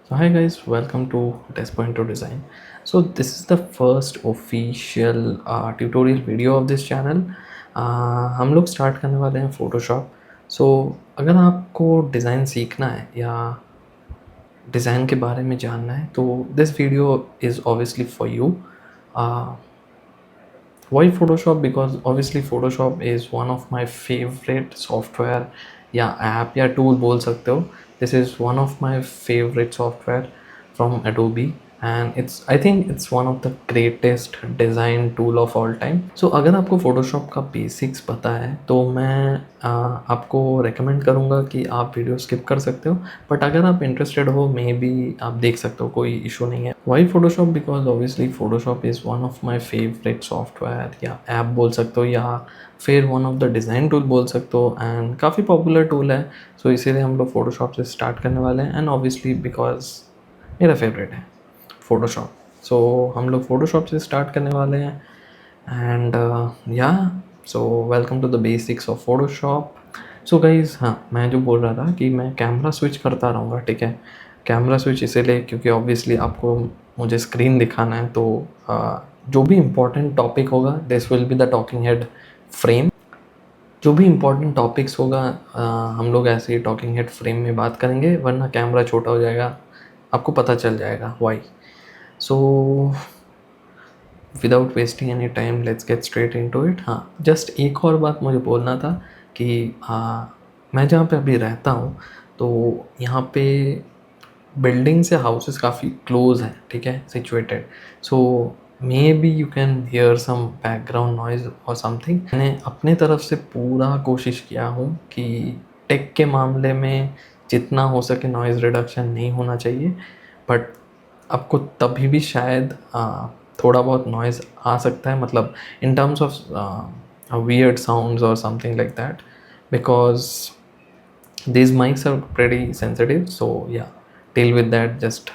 So hi guys, welcome to Despointo Design. So this is the first official tutorial video of this channel. हम लोग start करने वाले हैं Photoshop. सो अगर आपको डिज़ाइन सीखना है या डिज़ाइन के बारे में जानना है तो this video is obviously for you. Why Photoshop? Because obviously Photoshop is one of my favorite software या ऐप या टूल बोल सकते हो. This is one of my favorite software from Adobe and I think it's one of the greatest design tool of all time. So अगर आपको Photoshop का basics पता है तो मैं आपको रेकमेंड करूँगा कि आप वीडियो स्किप कर सकते हो, बट अगर आप इंटरेस्टेड हो मे बी आप देख सकते हो, कोई इशू नहीं है. Why Photoshop? Because obviously Photoshop is one of my favourite software या ऐप बोल सकते हो या फिर one of the design tool बोल सकते हो एंड काफ़ी पॉपुलर टूल है. सो इसीलिए हम लोग फ़ोटोशॉप से स्टार्ट करने वाले हैं एंड ऑब्वियसली बिकॉज मेरा फेवरेट है फ़ोटोशॉप. सो हम लोग फ़ोटोशॉप से स्टार्ट करने वाले हैं एंड या so welcome to the basics of Photoshop. So guys, हाँ, मैं जो बोल रहा था कि मैं कैमरा स्विच करता रहूँगा, ठीक है. कैमरा स्विच इसीलिए क्योंकि ऑब्वियसली आपको मुझे स्क्रीन दिखाना है, तो जो भी इम्पोर्टेंट टॉपिक होगा this will be the talking head frame. जो भी इम्पोर्टेंट टॉपिक्स होगा हम लोग ऐसे ही टॉकिंग हेड फ्रेम में बात करेंगे, वरना कैमरा छोटा हो जाएगा, आपको पता चल जाएगा why. So without wasting any time let's get straight into it. हाँ, जस्ट एक और बात मुझे बोलना था कि मैं जहाँ पे अभी रहता हूँ तो यहाँ पे बिल्डिंग से हाउसेस काफ़ी क्लोज हैं, ठीक है, situated. So maybe you can hear some background noise और समथिंग. मैंने अपने तरफ से पूरा कोशिश किया हूँ कि टेक के मामले में जितना हो सके नॉइज़ रिडक्शन नहीं होना चाहिए, बट आपको तभी भी शायद थोड़ा बहुत नॉइज़ आ सकता है, मतलब in terms of weird sounds or something like that, because these mics are pretty sensitive. So yeah, deal with that. Just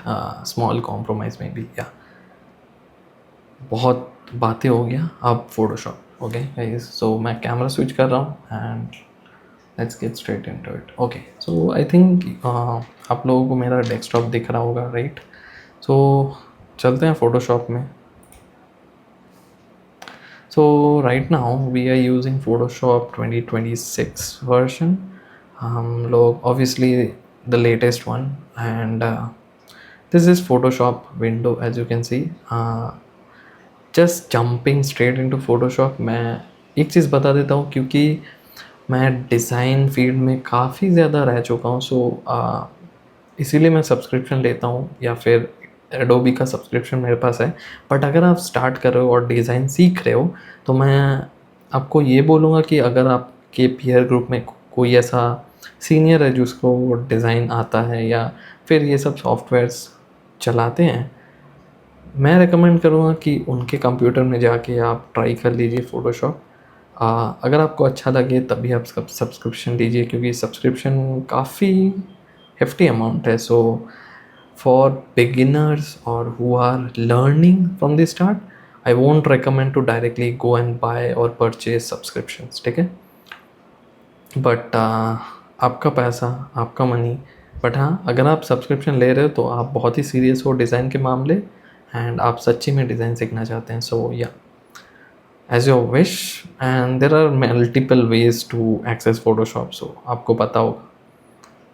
small compromise maybe. Yeah, बहुत बातें हो गया. अब फोटोशॉप. ओके गाइस, सो मैं कैमरा स्विच कर रहा हूँ and let's get straight into it. Okay, so I think आप लोगों को मेरा डेस्कटॉप दिख रहा होगा, राइट? सो चलते हैं फोटोशॉप में. So right now we are using Photoshop 2026 version. Log obviously the latest one, and this is Photoshop window as you can see. Just jumping straight into Photoshop, मैं एक चीज़ बता देता हूँ क्योंकि मैं डिज़ाइन फील्ड में काफ़ी ज़्यादा रह चुका हूँ. सो इसीलिए मैं सब्सक्रिप्शन लेता हूँ या फिर एडोबी का सब्सक्रिप्शन मेरे पास है. बट अगर आप स्टार्ट कर रहे हो और डिज़ाइन सीख रहे हो तो मैं आपको ये बोलूँगा कि अगर आपके पीयर ग्रुप में कोई ऐसा सीनियर है जिसको डिज़ाइन आता है या फिर ये सब सॉफ्टवेयर्स चलाते हैं, मैं रेकमेंड करूँगा कि उनके कंप्यूटर में जाके आप ट्राई कर लीजिए फ़ोटोशॉप. अगर आपको अच्छा लगे तभी आप सब्सक्रिप्शन लीजिए, क्योंकि सब्सक्रिप्शन काफ़ी hefty अमाउंट है. सो फॉर बिगिनर्स और who are learning from the start, I won't recommend to directly go and buy और परचेज सब्सक्रिप्शंस, ठीक है. बट आपका पैसा, आपका मनी. बट हाँ, अगर आप सब्सक्रिप्शन ले रहे हो तो आप बहुत ही सीरियस हो डिज़ाइन के मामले एंड आप सच्ची में डिज़ाइन सीखना चाहते हैं. So yeah, as your wish. And there are multiple ways to access Photoshop, so आपको पता होगा,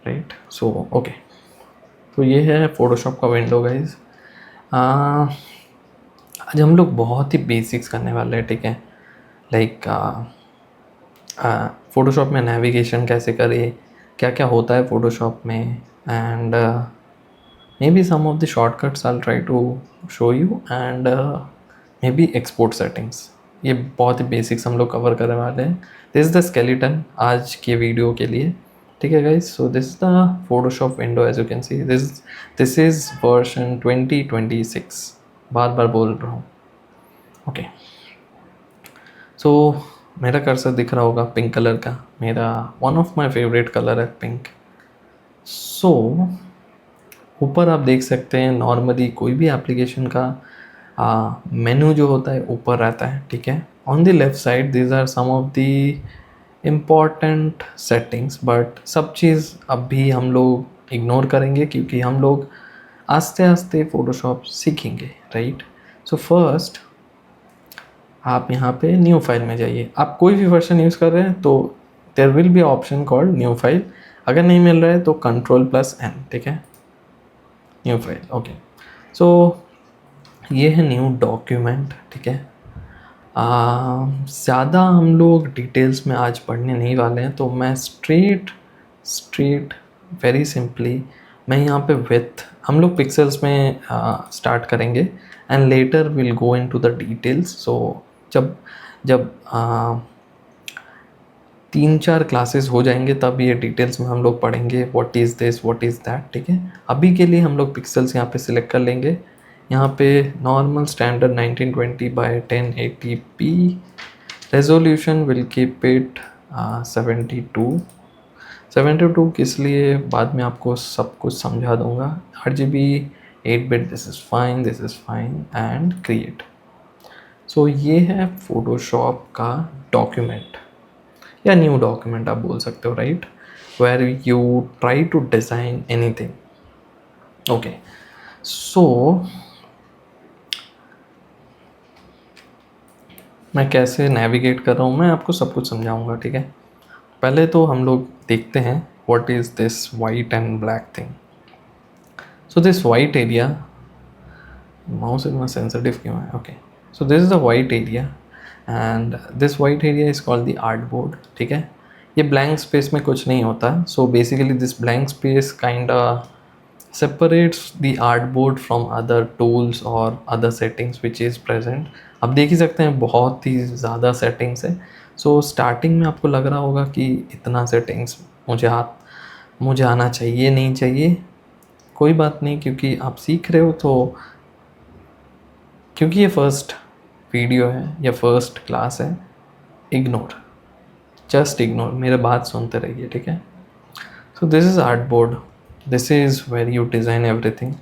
राइट? सो ओके, तो ये है फोटोशॉप का विंडो गाइज. आज हम लोग बहुत ही बेसिक्स करने वाले हैं, ठीक है. लाइक फ़ोटोशॉप में नेविगेशन कैसे करें, क्या क्या होता है फ़ोटोशॉप में, and maybe some of the shortcuts I will try to show you, and maybe export settings. ये बहुत ही बेसिक्स हम लोग कवर करने वाले हैं. दिस इज़ द स्केलेटन आज के वीडियो के लिए, ठीक है guys. So this is the Photoshop window as you can see. This is version 2026. बार बार बोल रहा हूँ. ओके, सो मेरा कर्सर दिख रहा होगा पिंक कलर का. मेरा one of my favourite colour है पिंक. सो ऊपर आप देख सकते हैं नॉर्मली कोई भी एप्लीकेशन का मेनू जो होता है ऊपर रहता है, ठीक है. On the left side these are some of the important settings, but सब चीज़ अभी हम लोग इग्नोर करेंगे क्योंकि हम लोग आस्ते आस्ते फ़ोटोशॉप सीखेंगे, राइट। सो फर्स्ट आप यहाँ पे न्यू फाइल में जाइए। आप कोई भी वर्जन यूज़ कर रहे हैं तो there will be option called new file. अगर नहीं मिल रहा है तो Ctrl+N, ठीक है, न्यू फाइल। ओके, सो ये है न्यू डॉक्यूमेंट, ठीक है। ज़्यादा हम लोग डिटेल्स में आज पढ़ने नहीं वाले हैं, तो मैं स्ट्रेट वेरी सिंपली मैं यहाँ पे विथ हम लोग पिक्सेल्स में स्टार्ट करेंगे and later will go into the details. So जब जब 3-4 क्लासेस हो जाएंगे तब ये डिटेल्स में हम लोग पढ़ेंगे what is this what is that, ठीक है। अभी के लिए हम लोग पिक्सेल्स यहाँ पे सिलेक्ट कर लेंगे। यहाँ पे normal standard 1920 by 1080p resolution will keep it 72 किस लिए बाद में आपको सब कुछ समझा दूंगा। 8 GB 8 bit, this is fine and create. So ये है फोटोशॉप का डॉक्यूमेंट या न्यू डॉक्यूमेंट आप बोल सकते हो, right, where you try to design anything. Okay, so मैं कैसे नेविगेट कर रहा हूँ मैं आपको सब कुछ समझाऊंगा, ठीक है। पहले तो हम लोग देखते हैं what is this white and black thing. So this white area, mouse इतना सेंसिटिव क्यों है, okay. So this is the white area and this white area is called the artboard, ठीक है। ये ब्लैंक स्पेस में कुछ नहीं होता, so basically this blank space kinda separates the artboard from other tools or other settings which is present। अब देख ही सकते हैं बहुत ही ज़्यादा सेटिंग्स है। सो स्टार्टिंग में आपको लग रहा होगा कि इतना सेटिंग्स मुझे आना चाहिए नहीं चाहिए, कोई बात नहीं, क्योंकि आप सीख रहे हो। तो क्योंकि ये फर्स्ट वीडियो है या फर्स्ट क्लास है, जस्ट इग्नोर, मेरे बात सुनते रहिए, ठीक है। So this is artboard, this is where you design everything.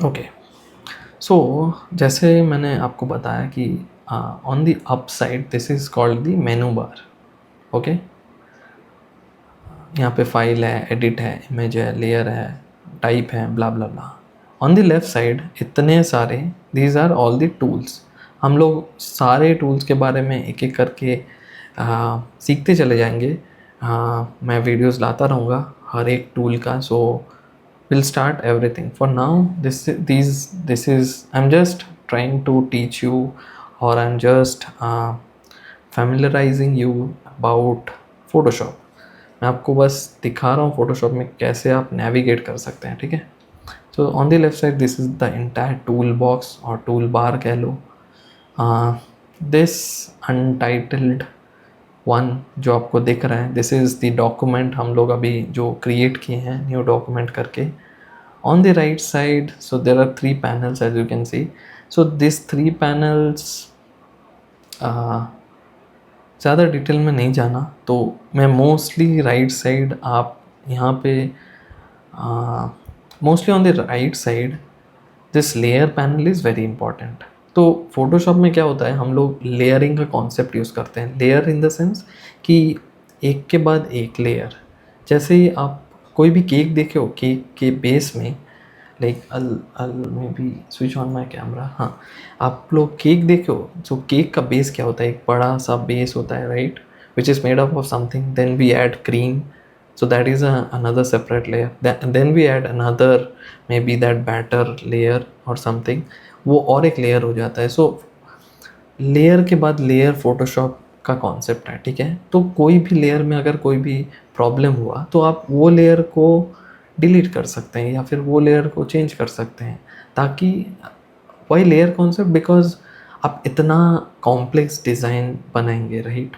Okay, so जैसे मैंने आपको बताया कि on the up side this is called the menu bar, okay. यहाँ पे फाइल है, एडिट है, इमेज है, लेयर है, टाइप है, blah blah blah. On the left side इतने सारे, these are all the tools. हम लोग सारे टूल्स के बारे में एक एक करके सीखते चले जाएंगे। मैं वीडियोस लाता रहूँगा हर एक टूल का। So will start everything for now. This is I am just trying to teach you और I am just familiarizing you about Photoshop। मैं आपको बस दिखा रहा हूँ फोटोशॉप में कैसे आप नेविगेट कर सकते हैं, ठीक है। So on the left side this is the entire tool box और टूल बार कह लो। दिस अनटाइटल्ड वन जो आपको दिख रहा है, दिस इज़ द डॉक्यूमेंट हम लोग अभी जो क्रिएट किए हैं न्यू डॉक्यूमेंट करके। On the right side, so there are 3 panels as you can see. So this 3 panels, ज़्यादा डिटेल में नहीं जाना तो मैं मोस्टली राइट साइड, आप यहाँ पे mostly on the right side this layer panel is very important. तो फोटोशॉप में क्या होता है, हम लोग लेयरिंग का कॉन्सेप्ट यूज़ करते हैं। लेयर इन द सेंस कि एक के बाद एक लेयर। जैसे ही आप कोई भी केक देखे हो, केक के बेस में like all may be switch on my camera, हाँ, आप लोग केक देखे हो, तो केक का बेस क्या होता है, एक बड़ा सा बेस होता है, right, which is made up of something, then we add cream, so that is another separate layer, then we add another maybe that batter layer or something, वो और एक लेयर हो जाता है। सो लेयर के बाद लेयर फोटोशॉप का concept है, ठीक है। तो कोई भी लेयर में अगर कोई भी प्रॉब्लम हुआ तो आप वो लेयर को डिलीट कर सकते हैं या फिर वो लेयर को चेंज कर सकते हैं, ताकि वही लेयर कॉन्सेप्ट, बिकॉज आप इतना कॉम्प्लेक्स डिज़ाइन बनाएंगे, राइट,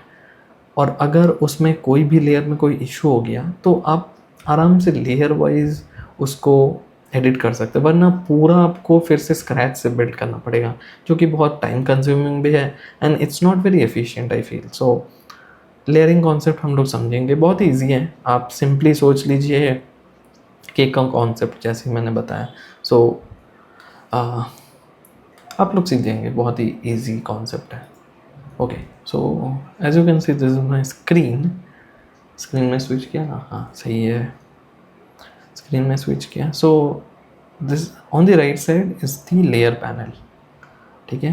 और अगर उसमें कोई भी लेयर में कोई इशू हो गया तो आप आराम से लेयर वाइज उसको एडिट कर सकते हैं, वरना पूरा आपको फिर से स्क्रैच से बिल्ड करना पड़ेगा, जो कि बहुत टाइम कंज्यूमिंग भी है and it's not very efficient I feel. So layering concept हम लोग समझेंगे, बहुत ईजी है। आप सिंपली सोच लीजिए केक का कॉन्सेप्ट जैसे मैंने बताया। सो आप लोग सीख जाएंगे, बहुत ही ईजी कॉन्सेप्ट है। Okay, so as you can see this is my screen में स्विच किया ना, हाँ सही है। स्क्रीन में स्विच किया. So this on the right side is the layer panel. ठीक है,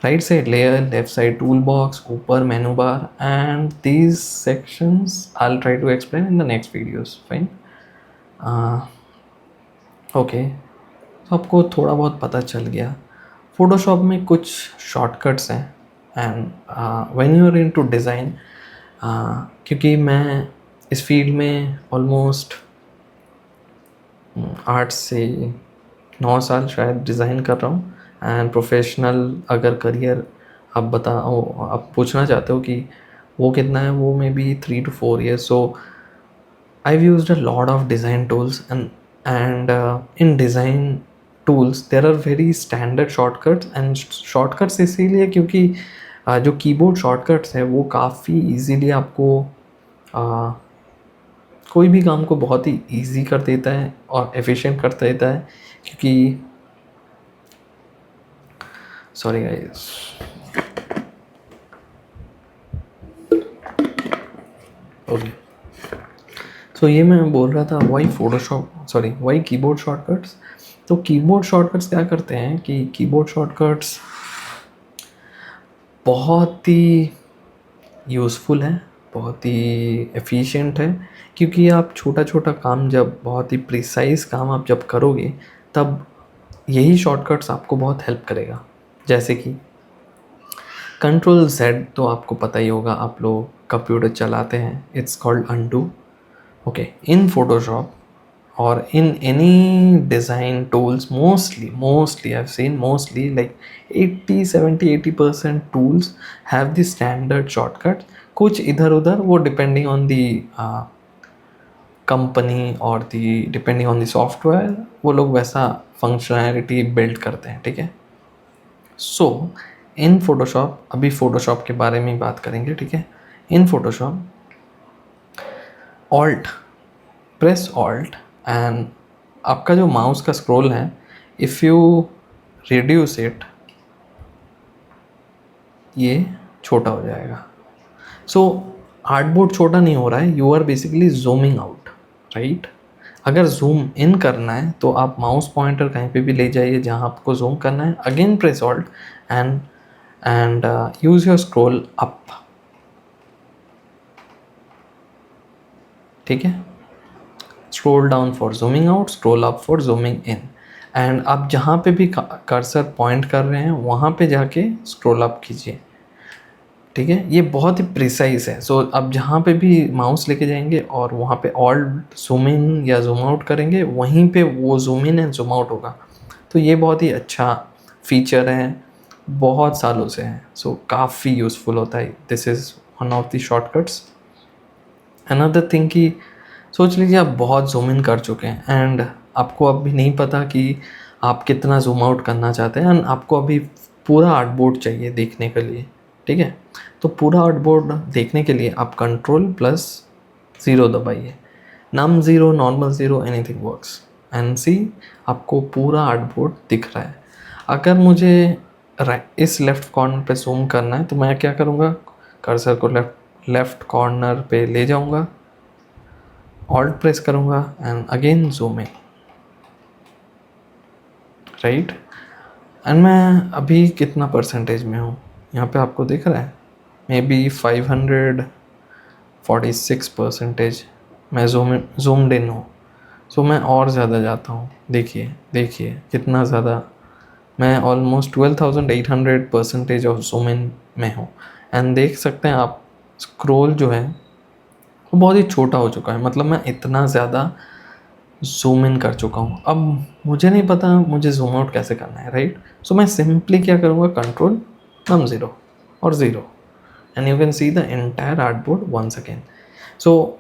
right side layer, left side tool box, ऊपर menu bar, and these sections I will try to explain in the next videos. Fine. Okay, तो आपको थोड़ा बहुत पता चल गया. फ़ोटोशॉप में कुछ शॉर्टकट्स हैं. And when you are into design, क्योंकि मैं इस फील्ड में ऑलमोस्ट 8 से 9 साल शायद डिज़ाइन कर रहा हूँ. एंड प्रोफेशनल अगर करियर आप बताओ, आप पूछना चाहते हो कि वो कितना है, वो may be 3 to 4 years. So I've used a lot of design tools, and in design tools there are very standard shortcuts, and shortcuts इसीलिए क्योंकि जो कीबोर्ड शॉर्टकट्स है वो काफ़ी इजीली आपको कोई भी काम को बहुत ही इजी कर देता है और एफिशिएंट कर देता है. क्योंकि सॉरी गाइस, ओके, सो ये मैं बोल रहा था वाई कीबोर्ड शॉर्टकट्स. तो कीबोर्ड शॉर्टकट्स क्या करते हैं कि कीबोर्ड शॉर्टकट्स बहुत ही यूज़फुल है, बहुत ही एफिशिएंट है. क्योंकि आप छोटा छोटा काम, जब बहुत ही प्रिसाइज काम आप जब करोगे, तब यही शॉर्टकट्स आपको बहुत हेल्प करेगा. जैसे कि कंट्रोल Z तो आपको पता ही होगा, आप लोग कंप्यूटर चलाते हैं, it's called undo. Okay, in Photoshop or in any design tools, mostly I've seen mostly like 80% tools have the standard shortcuts. कुछ इधर उधर वो depending on the company or depending on the software, वो लोग वैसा functionality build करते हैं. ठीक है, so in Photoshop, अभी Photoshop के बारे में बात करेंगे. ठीक है, in Photoshop press alt and आपका जो माउस का स्क्रॉल है, इफ़ यू रिड्यूस इट, ये छोटा हो जाएगा. सो आर्टबोर्ड छोटा नहीं हो रहा है, you are basically zooming out, right. अगर जूम इन करना है तो आप माउस पॉइंटर कहीं पे भी ले जाइए जहाँ आपको जूम करना है. Again press alt and use your scroll up. ठीक है, scroll down for zooming out, scroll up for zooming in. And आप जहाँ पे भी कर्सर पॉइंट कर रहे हैं वहाँ पे जाके स्क्रॉल अप कीजिए. ठीक है, ये बहुत ही प्रिसाइज है. सो आप जहाँ पे भी माउस लेके जाएंगे और वहाँ पे ऑल्ट जूम इन या जूम आउट करेंगे, वहीं पे वो zoom in and zoom out होगा. तो ये बहुत ही अच्छा फीचर है, बहुत सालों से है. सो काफ़ी यूज़फुल होता है. This is one of the shortcuts. Another thing कि सोच लीजिए आप बहुत जूम इन कर चुके हैं एंड आपको अब भी नहीं पता कि आप कितना जूम आउट करना चाहते हैं, एंड आपको अभी पूरा आर्टबोर्ड चाहिए देखने के लिए. ठीक है, तो पूरा आर्टबोर्ड देखने के लिए आप Ctrl+0 दबाइए. Num zero, normal zero, anything works. And see, आपको पूरा आर्टबोर्ड दिख रहा है. अगर मुझे इस लेफ़्ट कॉर्नर पे जूम करना है तो मैं क्या करूँगा, कर्सर को लेफ़्ट कॉर्नर पे ले जाऊँगा, ऑल्ट प्रेस करूँगा and again zoom in, right. And मैं अभी कितना परसेंटेज में हूँ यहाँ पे आपको दिख रहा है, मे बी 546% मैं जूम्ड इन हूँ. सो मैं और ज़्यादा जाता हूँ. देखिए कितना ज़्यादा, मैं ऑलमोस्ट 12,800% ऑफ जूम इन में हूँ. एंड देख सकते हैं आप, स्क्रॉल जो है वो बहुत ही छोटा हो चुका है. मतलब मैं इतना ज़्यादा जूम इन कर चुका हूँ. अब मुझे नहीं पता मुझे जूम आउट कैसे करना है, राइट. सो मैं सिंपली क्या करूँगा, कंट्रोल नम ज़ीरो और zero, and you can see the entire artboard once again. So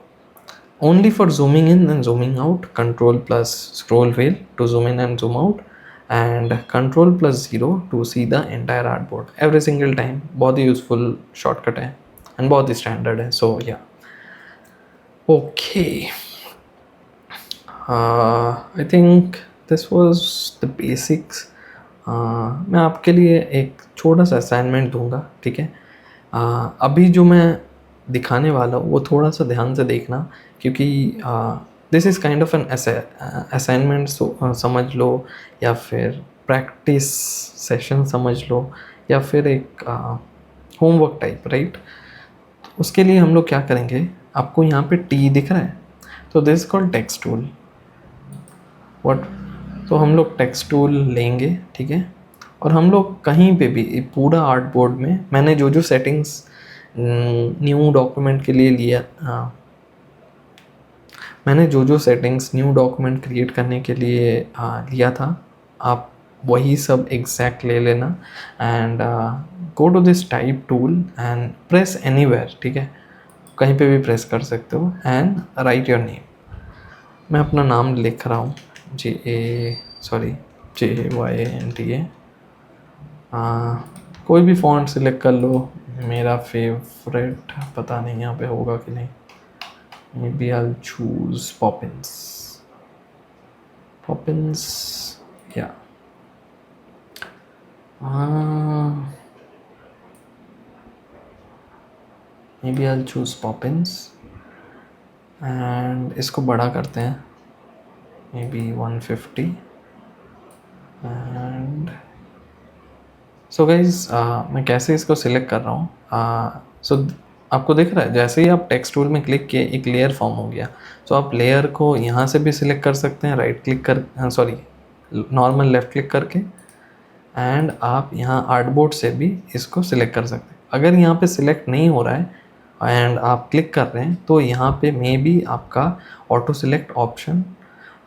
only for zooming in and zooming out, control plus scroll wheel to zoom in and zoom out, and Ctrl+0 to see the entire artboard every single time. बहुत ही useful shortcut है and बहुत ही standard है. So या okay, I think this was the basics. मैं आपके लिए एक छोटा सा असाइनमेंट दूंगा. ठीक है, अभी जो मैं दिखाने वाला हूँ वो थोड़ा सा ध्यान से देखना, क्योंकि this is kind of an assignment समझ लो, या फिर प्रैक्टिस सेशन समझ लो, या फिर एक होमवर्क टाइप, राइट। उसके लिए हम लोग क्या करेंगे, आपको यहाँ पे टी दिख रहा है, तो this called text tool. What, तो हम लोग टेक्स्ट टूल लेंगे, ठीक है। और हम लोग कहीं पे भी पूरा आर्ट बोर्ड में मैंने जो जो सेटिंग्स न्यू डॉक्यूमेंट के लिए लिया, हाँ, मैंने जो जो सेटिंग्स न्यू डॉक्यूमेंट क्रिएट करने के लिए लिया था, आप वही सब एग्जैक्ट ले लेना। And go to this type tool and press anywhere, ठीक है, कहीं पे भी प्रेस कर सकते हो, एंड राइट योर नेम। मैं अपना नाम लिख रहा हूँ, JAYNTA। कोई भी फॉन्ट सिलेक्ट कर लो, मेरा फेवरेट पता नहीं यहाँ पे होगा कि नहीं, maybe I'll choose Poppins, yeah. Maybe I'll choose Poppins and इसको बड़ा करते हैं, maybe 150 and so guys, मैं कैसे इसको सिलेक्ट कर रहा हूँ, so आपको दिख रहा है जैसे ही आप टेक्स्ट टूल में क्लिक किए एक लेयर फॉर्म हो गया। तो आप लेयर को यहाँ से भी सिलेक्ट कर सकते हैं, राइट क्लिक कर, नॉर्मल लेफ़्ट क्लिक करके, एंड आप यहाँ आर्टबोर्ड से भी इसको सिलेक्ट कर सकते हैं। अगर यहाँ पे सिलेक्ट नहीं हो रहा है एंड आप क्लिक कर रहे हैं तो यहाँ पे मे बी आपका ऑटो सिलेक्ट ऑप्शन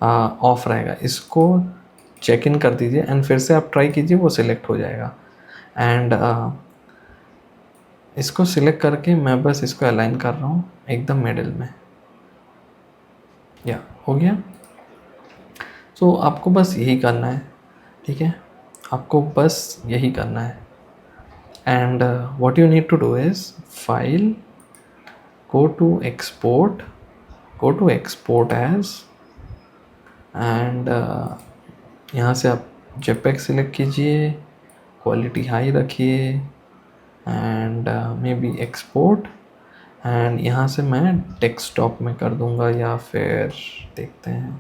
ऑफ रहेगा, इसको चेक इन कर दीजिए एंड फिर से आप ट्राई कीजिए, वो सिलेक्ट हो जाएगा। एंड इसको सिलेक्ट करके मैं बस इसको अलाइन कर रहा हूँ एकदम मिडिल में, या हो गया। सो आपको बस यही करना है, ठीक है, आपको बस यही करना है। And what you need to do is file, go to export as, and यहाँ से आप JPEG सिलेक्ट कीजिए, क्वालिटी हाई रखिए, and maybe export, and यहाँ से मैं डेस्कटॉप में कर दूँगा, या फिर देखते हैं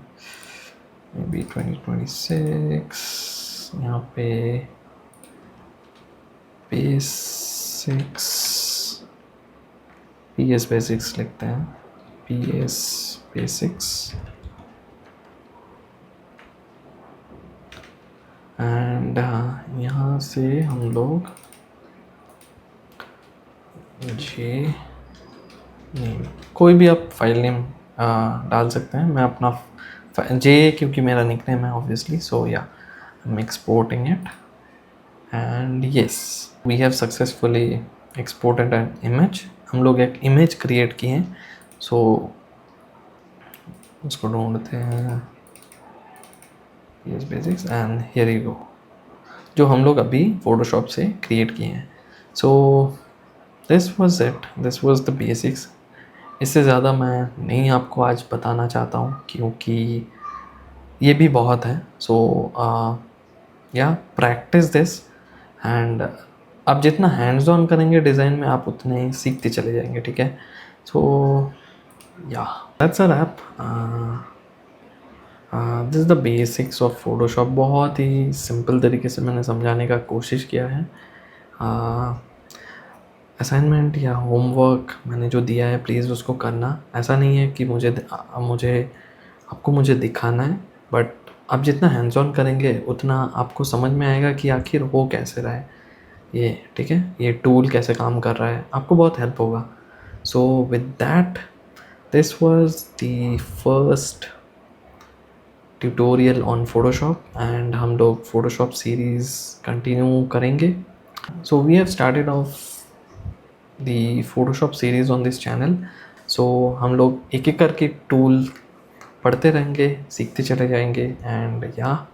मे बी 2026, यहाँ पे PS बेसिक्स लिखते हैं, PS बेसिक्स, एंड यहाँ से हम लोग नेम, कोई भी आप फाइल नेम डाल सकते हैं। मैं अपना क्योंकि मेरा निकनेम है ऑब्वियसली, सो या I am exporting it, and yes we have successfully exported an image. हम लोग एक इमेज क्रिएट किए हैं, सो उसको ढूंढते हैं, PS basics, and here you go, जो हम लोग अभी फोटोशॉप से क्रिएट किए हैं। सो this was it, this was the basics. इससे ज़्यादा मैं नहीं आपको आज बताना चाहता हूँ, क्योंकि ये भी बहुत है। सो या प्रैक्टिस दिस, एंड आप जितना हैंड्स ऑन करेंगे डिज़ाइन में, आप उतने ही सीखते चले जाएंगे, ठीक है। सो या that's a wrap, this is the basics of Photoshop. बहुत ही सिंपल तरीके से मैंने समझाने का कोशिश किया है। असाइनमेंट या होमवर्क मैंने जो दिया है प्लीज़ उसको करना। ऐसा नहीं है कि मुझे दिखाना है, बट आप जितना हैंड्स ऑन करेंगे उतना आपको समझ में आएगा कि आखिर हो कैसे रहा है ये, ठीक है, ये टूल कैसे काम कर रहा है, आपको बहुत हेल्प होगा। So with that, this was the first tutorial on Photoshop, and हम लोग फोटोशॉप सीरीज़ कंटिन्यू करेंगे। So we have started off the Photoshop series on this channel. So हम लोग एक एक करके टूल पढ़ते रहेंगे, सीखते चले जाएंगे, एंड या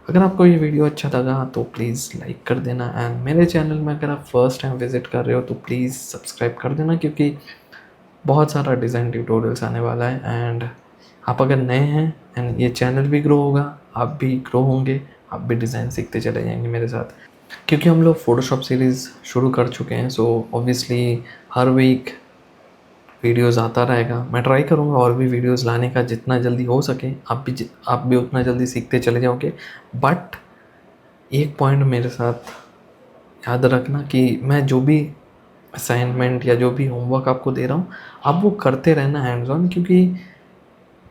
अगर आपको ये वीडियो अच्छा लगा तो प्लीज़ लाइक कर देना, एंड मेरे चैनल में अगर आप फर्स्ट टाइम विज़िट कर रहे हो तो प्लीज़ सब्सक्राइब कर देना, क्योंकि बहुत सारा डिज़ाइन ट्यूटोरियल्स आने वाला है। एंड आप अगर नए हैं एंड ये चैनल भी ग्रो होगा, आप भी ग्रो होंगे, आप भी डिज़ाइन सीखते चले जाएंगे मेरे साथ, क्योंकि हम लोग फ़ोटोशॉप सीरीज़ शुरू कर चुके हैं। सो ऑब्वियसली हर वीक वीडियोस आता रहेगा। मैं ट्राई करूँगा और भी वीडियोस लाने का जितना जल्दी हो सके। आप भी उतना जल्दी सीखते चले जाओगे। बट एक पॉइंट मेरे साथ याद रखना कि मैं जो भी असाइनमेंट या जो भी होमवर्क आपको दे रहा हूँ, आप वो करते रहना हैंड्स ऑन, क्योंकि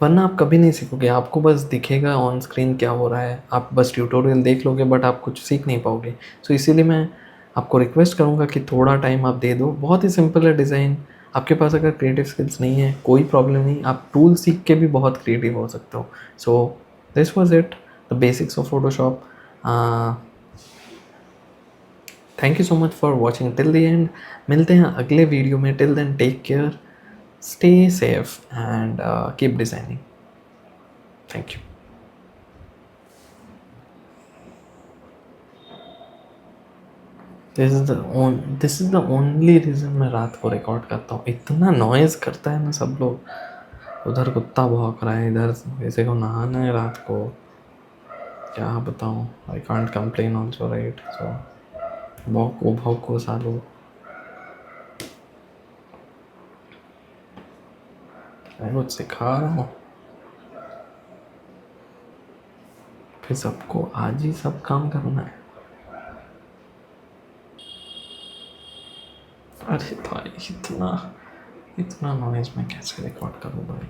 वरना आप कभी नहीं सीखोगे। आपको बस दिखेगा ऑन स्क्रीन क्या हो रहा है, आप बस ट्यूटोरियल देख लोगे बट आप कुछ सीख नहीं पाओगे। सो इसीलिए मैं आपको रिक्वेस्ट करूँगा कि थोड़ा टाइम आप दे दो। बहुत ही सिंपल है डिज़ाइन। आपके पास अगर क्रिएटिव स्किल्स नहीं है कोई प्रॉब्लम नहीं, आप टूल सीख के भी बहुत क्रिएटिव हो सकते हो। So this was it, the basics of Photoshop. Thank you so much for watching till the end. मिलते हैं अगले वीडियो में। Till then take care, stay safe, and keep designing. Thank you. This is the only reason मैं रात को record करता हूँ। इतना नॉइज़ करता है ना सब लोग, उधर कुत्ता भौंक रहा है, इधर किसी को नहाना है रात को, क्या बताऊँ। I can't complain also, right. So भौंको सालो, मैं कुछ सिखा रहा हूँ, फिर सबको आज ही सब काम करना है। अरे भाई इतना इतना नॉइज़ मैं कैसे रिकॉर्ड करूँ भाई।